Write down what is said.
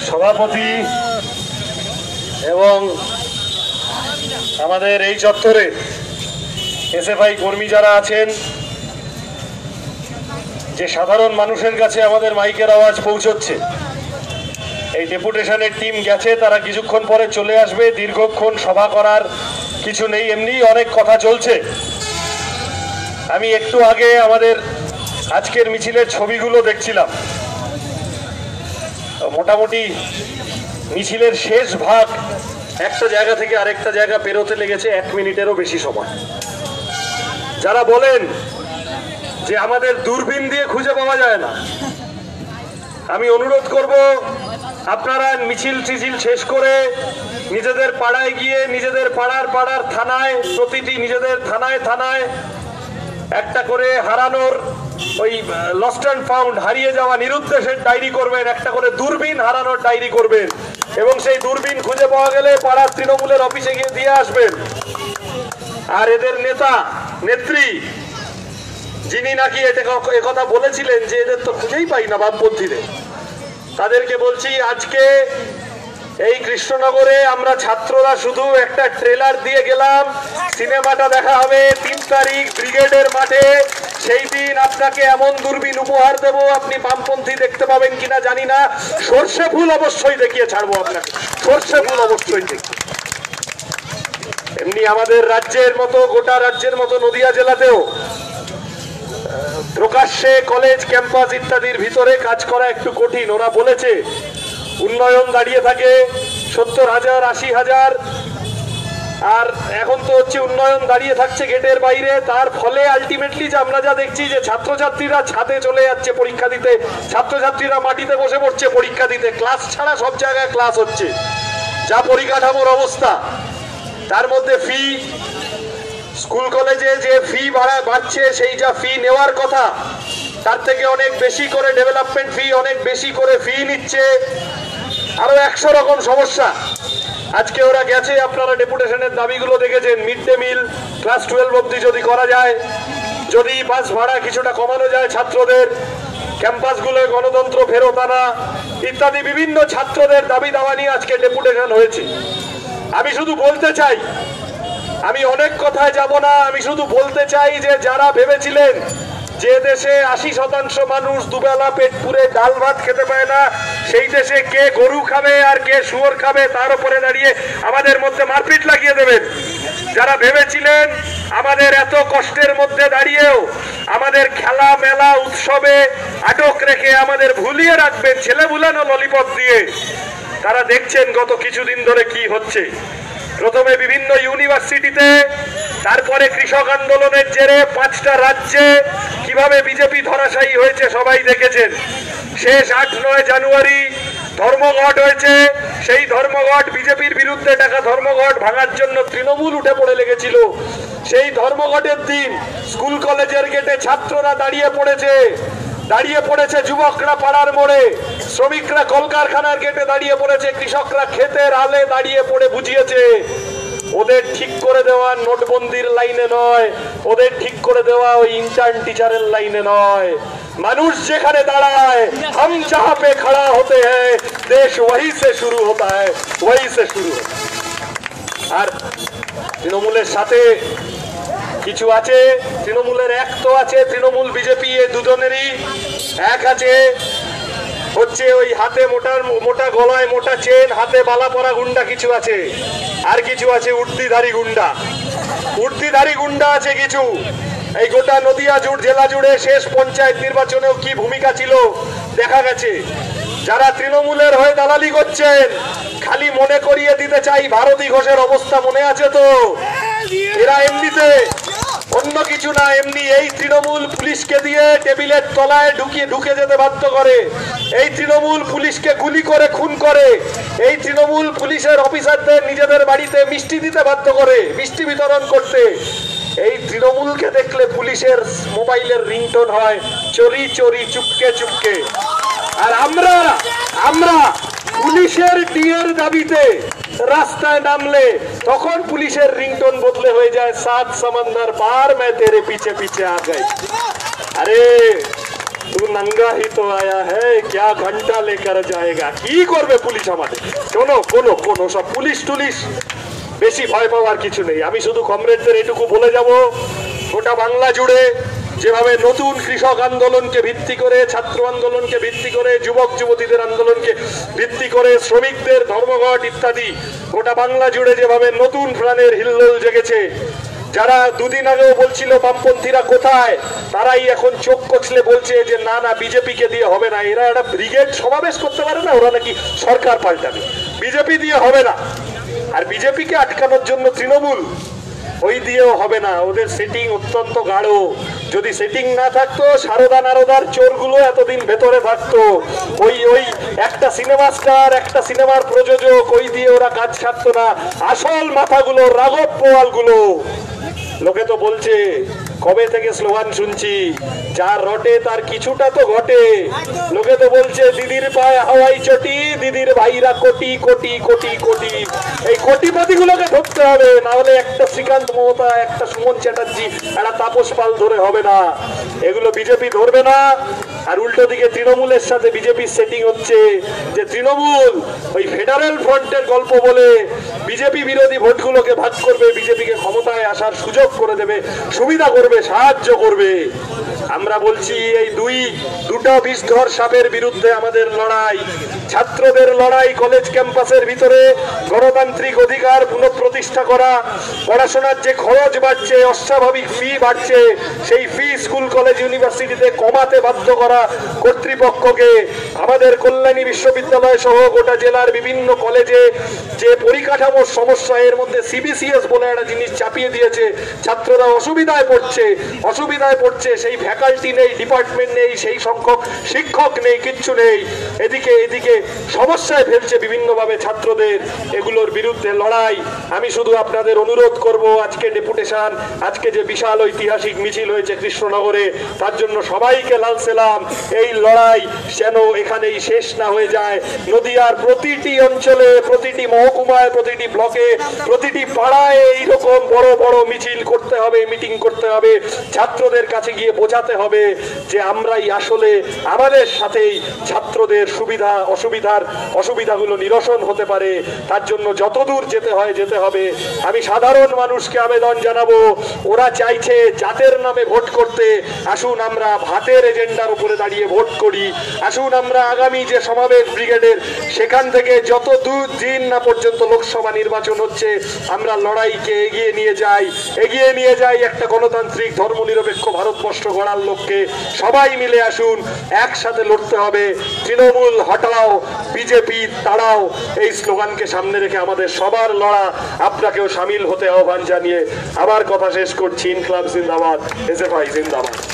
সভাপতি এবং আমাদের এই চত্বরে এসএফআই কর্মী যারা আছেন, যে সাধারণ মানুষের কাছে আমাদের মাইকের আওয়াজ পৌঁছচ্ছে, এই ডেপুটেশনের টিম গেছে, তারা কিছুক্ষণ পরে চলে আসবে। দীর্ঘক্ষণ সভা করার কিছু নেই, এমনি অনেক কথা চলছে। আমি একটু আগে আমাদের আজকের মিছিলের ছবিগুলো দেখছিলাম। মোটামুটি মিছিলের শেষ ভাগ একটা জায়গা থেকে আরেকটা জায়গা পেরোতে লেগেছে 1 মিনিটেরও বেশি সময়। যারা বলেন যে আমাদের দূরবীন দিয়ে খুঁজে পাওয়া যায় না, আমি অনুরোধ করব আপনারা মিছিল টিছিল শেষ করে নিজেদের পাড়ায় গিয়ে নিজেদের পাড়ার থানায়, প্রতিটি নিজেদের থানায় একটা করে হারানোর ওই লস্ট অ্যান্ড ফাউন্ড, হারিয়ে যাওয়া নিরুদ্দেশের ডায়েরি করবেন, একটা করে দূরবীন হারানোর ডায়েরি করবেন এবং সেই দূরবীন খুঁজে পাওয়া গেলে পাড়ার তৃণমূলের অফিসে গিয়ে দিয়ে আসবেন। আর এদের নেতা নেত্রী যিনি নাকি একথা বলেছিলেন যে এদের তো খুঁজেই পাই না বামপন্থীদের, তাদেরকে বলছি আজকে এই কৃষ্ণনগরে আমরা ছাত্ররা শুধু একটা ট্রেলার দিয়ে গেলাম, সিনেমাটা দেখা হবে 3 তারিখ ব্রিগেডের মাঠে। সেই দিন আপনাকে এমন দূরবীন উপহার দেব, আপনি বামপন্থী দেখতে পাবেন কিনা জানি না, সর্ষে ফুল অবশ্যই দেখিয়ে ছাড়বো আপনাকে, সর্ষে ফুল অবশ্যই দেখিয়ে। এমনি আমাদের রাজ্যের মতো, গোটা রাজ্যের মতো নদিয়া জেলাতেও প্রকাশ্যে কলেজ ক্যাম্পাস ইত্যাদির ভিতরে কাজ করা একটু কঠিন। ওরা বলেছে উন্নয়ন দাঁড়িয়ে থাকে 70,000 80,000, আর এখন তো হচ্ছে উন্নয়ন দাঁড়িয়ে থাকছে গেটের বাইরে। তার ফলে আলটিমেটলি যে আমরা যা দেখছি যে ছাত্রছাত্রীরা ছাদে চলে যাচ্ছে পরীক্ষা দিতে, ছাত্রছাত্রীরা মাটিতে বসে পড়ছে পরীক্ষা দিতে, ক্লাস ছাড়া সব জায়গায় ক্লাস হচ্ছে। যা পরিকাঠামোর অবস্থা, তার মধ্যে ফি, স্কুল কলেজে যে ফি বাড়ছে, সেই যা ফি নেওয়ার কথা তার থেকে অনেক বেশি করে ডেভেলপমেন্ট ফি, অনেক বেশি করে ফি নিচ্ছে, আরো 100 রকম সমস্যা। আজকে ওরা গেছে, আপনারা ডেপুটেশনের দাবিগুলো দেখেছেন। মিড ডে মিল ক্লাস 12 অবধি যদি করা যায়, যদি বাস ভাড়া কিছুটা কমানো যায় ছাত্রদের, ক্যাম্পাসগুলোয় গণতন্ত্র ফেরত আনা ইত্যাদি বিভিন্ন ছাত্রদের দাবি দাওয়া নিয়ে আজকে ডেপুটেশন হয়েছে। আমি শুধু বলতে চাই, আমি অনেক কথায় যাব না, আমি শুধু বলতে চাই যে যারা ভেবেছিলেন যে দেশে 80% মানুষ দুবেলা পেট পুরে ডাল ভাত খেতে পায় না, সেই দেশে কে গরু খাবে আর কে শুয়োর খাবে তার উপরে দাঁড়িয়ে আমাদের মধ্যে মারপিট লাগিয়ে দেবেন। যারা ভেবেছিলেন আমাদের এত কষ্টের মধ্যে দাঁড়িয়েও আমাদের খেলা মেলা উৎসবে আটক রেখে আমাদের ভুলিয়ে রাখবেন ছেলে ভুলানো ললিপপ দিয়ে, তারা দেখছেন গত কিছুদিন ধরে কি হচ্ছে। প্রথমে বিভিন্ন ইউনিভার্সিটিতে, তারপরে কৃষক আন্দোলনের জেরে 5টা রাজ্যে কিভাবে বিজেপি ধরাশায়ী হয়েছে সবাই দেখেছেন। শেষ 8-9 জানুয়ারি ধর্মঘট হয়েছে, সেই ধর্মঘট বিজেপির বিরুদ্ধে ডাকা ধর্মঘট ভাঙার জন্য তৃণমূল উঠে পড়ে লেগেছিল। সেই ধর্মঘটের দিন স্কুল কলেজের গেটে ছাত্ররা দাঁড়িয়ে পড়েছে, যুবকরা পাড়ার মোড়ে, শ্রমিকরা কলকারখানার গেটে দাঁড়িয়ে পড়েছে, কৃষকরা ক্ষেতের আলে দাঁড়িয়ে পড়ে বুঝিয়েছে ওদের ঠিক করে দেওয়া নোটবন্দির লাইনে নয়, ওদের ঠিক করে দেওয়া ওই ইন্টার্ন টিচারের লাইনে নয়। মানুষ যেখানে দাঁড়ায়, हम जहां पे खड़ा होते हैं देश वहीं से शुरू होता है, वहीं से शुरू होता है। আর তৃণমূলের সাথে কিছু আছে, তৃণমূলের এক তো আছে, তৃণমূল বিজেপি এই দুজনেরই এক আছে হচ্ছে ওই হাতে মোটা গলায় মোটা চেন, হাতে বালা পরা গুন্ডা কিছু আছে, আর কিছু আছে উর্দিধারী গুন্ডা আছে কিছু। এই গোটা নদিয়া জেলা জুড়ে শেষ পঞ্চায়েত নির্বাচনেও কি ভূমিকা ছিল দেখা গেছে। যারা তৃণমূলের হয়ে দালালি করছেন, খালি মনে করিয়ে দিতে চাই ভারতী ঘোষের অবস্থা মনে আছে তো? এরা এমনিতে অন্য কিছু না, এমনি এই তৃণমূল পুলিশকে দিয়ে টেবিলের তলায় ঢুকে যেতে বাধ্য করে, এই তৃণমূল পুলিশকে গুলি করে খুন করে, এই তৃণমূল পুলিশের অফিসারদের নিজেদের বাড়িতে মিষ্টি দিতে বাধ্য করে, মিষ্টি বিতরণ করতে। এই তৃণমূলকে দেখলে পুলিশের মোবাইলের রিংটোন হয় চোরি চোরি চুপকে চুপকে। আর আমরা পুলিশের ডিএর দাবিতে রাস্তায় নামলে তখন পুলিশের রিংটোন বদলে হয়ে যায় 7 समंदर पार मैं तेरे पीछे पीछे आ गई। अरे तू नंगा ही तो आया है क्या घंटा लेकर जाएगा কি করবে পুলিশ আমাদের কোনো সব পুলিশ টুলিশ বেশি ভয় পাওয়ার কিছু নেই আমি শুধু কমরেডদের এটুকু বলে যাব গোটা বাংলা জুড়ে যেভাবে নতুন কৃষক আন্দোলনকে ভিত্তি করে ছাত্র আন্দোলনকে ভিত্তি করে যুবক যুবতীদের আন্দোলনকে ভিত্তি করে শ্রমিকদের ধর্মঘট ইত্যাদি গোটা বাংলা জুড়ে যেভাবে নতুন প্রাণের হিল্লোল জেগেছে যারা দুদিন আগেও বলছিল বামপন্থীরা কোথায় তারাই এখন চোখ কচলে বলছে যে না না বিজেপিকে দিয়ে হবে না এরা একটা ব্রিগেড সমাবেশ করতে পারে না ওরা নাকি সরকার পাল্টাবে বিজেপি দিয়ে হবে না আর বিজেপিকে আটকানোর জন্য তৃণমূল ওই দিয়েও হবে না ওদের সেটিং অত্যন্ত গাঢ় যদি সেটিং না থাকতো সারদা নারদার চোরগুলো এতদিন ভেতরে থাকতো ওই একটা সিনেমা স্টার একটা সিনেমার প্রযোজক ওই দিয়ে ওরা কাজ ছাড়তো না আসল মাথাগুলো রাঘব পোয়ালগুলো লোকে তো বলছে কবে থেকে স্লোগান শুনছি যার রটে তার কিছুটা তো ঘটে লোকে তো বলছে দিদির পায়ে হাওয়াই চটি দিদির ভাইরা কোটি কোটি কোটি কোটি এই কোটিপতি গুলোকে ধরতে হবে না হলে একটা শ্রীকান্ত মমতা একটা সুমন চ্যাটার্জি একটা তাপস পাল ধরে হবে না এগুলো বিজেপি ধরবে না আর উল্টো দিকে তৃণমূলের সাথে বিজেপির সেটিং হচ্ছে যে তৃণমূল ওই ফেডারেল ফ্রন্টের গল্প বলে বিজেপি বিরোধী ভোটগুলোকে ভাগ করবে বিজেপিকে ক্ষমতায় আসার সুযোগ করে দেবে সুবিধা করবে সাহায্য করবে আমরা বলছি এই দুটো বিষধর সাপের বিরুদ্ধে আমাদের লড়াই ছাত্রদের লড়াই কলেজ ক্যাম্পাসের ভিতরে গণতান্ত্রিক অধিকার পুনঃপ্রতিষ্ঠা করা পড়াশোনার যে খরচ বাড়ছে অস্বাভাবিক ফি বাড়ছে সেই ফি স্কুল কলেজ ইউনিভার্সিটিতে কমাতে বাধ্য করা কর্তৃপক্ষকে আমাদের কল্যাণী বিশ্ববিদ্যালয় সহ গোটা জেলার বিভিন্ন কলেজে যে পরিকাঠামোর সমস্যা এর মধ্যে সিবিসিএস বলে একটা জিনিস চাপিয়ে দিয়েছে ছাত্ররা অসুবিধায় পড়ছে সেই ফ্যাকাল্টি নেই ডিপার্টমেন্ট নেই সেই সংখ্যক শিক্ষক নেই কিচ্ছু নেই এদিকে সমস্যায় ফেলছে বিভিন্নভাবে ছাত্রদের এগুলোর বিরুদ্ধে লড়াই আমি শুধু আপনাদের অনুরোধ করব আজকে ডেপুটেশন আজকে যে বিশাল ঐতিহাসিক মিছিল হয়েছে কৃষ্ণনগরে তার জন্য সবাইকে লাল সেলাম এই লড়াই যেন এখানেই শেষ না হয়ে যায় নদিয়ার প্রতিটি অঞ্চলে প্রতিটি মহকুমায় প্রতিটি ব্লকে প্রতিটি পাড়ায় এইরকম বড় বড় মিছিল করতে হবে মিটিং করতে হবে ছাত্রদের কাছে গিয়ে বোঝাতে হবে যে আমরাই আসলে আমাদের সাথেই ছাত্রদের অসুবিধাগুলো নিরসন হতে পারে তার জন্য যতদূর যেতে হয় যেতে হবে আমি সাধারণ মানুষকে আবেদন জানাবো ওরা চাইছে জাতের নামে ভোট করতে আসুন আমরা ভাতের এজেন্ডার উপরে দাঁড়িয়ে ভোট করি আসুন আমরা আগামী যে সমাবেশ ব্রিগেডের সেখান থেকে যত দিন না পর্যন্ত লোকসভা নির্বাচন হচ্ছে আমরা লড়াইকে এগিয়ে নিয়ে যাই একটা গণতান্ত্রিক ধর্মনিরপেক্ষ ভারতবর্ষ গড়ার লক্ষ্যে সবাই মিলে আসুন একসাথে লড়তে হবে তৃণমূল হটাও বিজেপি তাড়াও এই স্লোগানকে সামনে রেখে আমাদের সবার লড়া আপনাকেও সামিল হতে আহ্বান জানিয়ে আমার কথা শেষ করছি ইনকলাব জিন্দাবাদ এসএফআই জিন্দাবাদ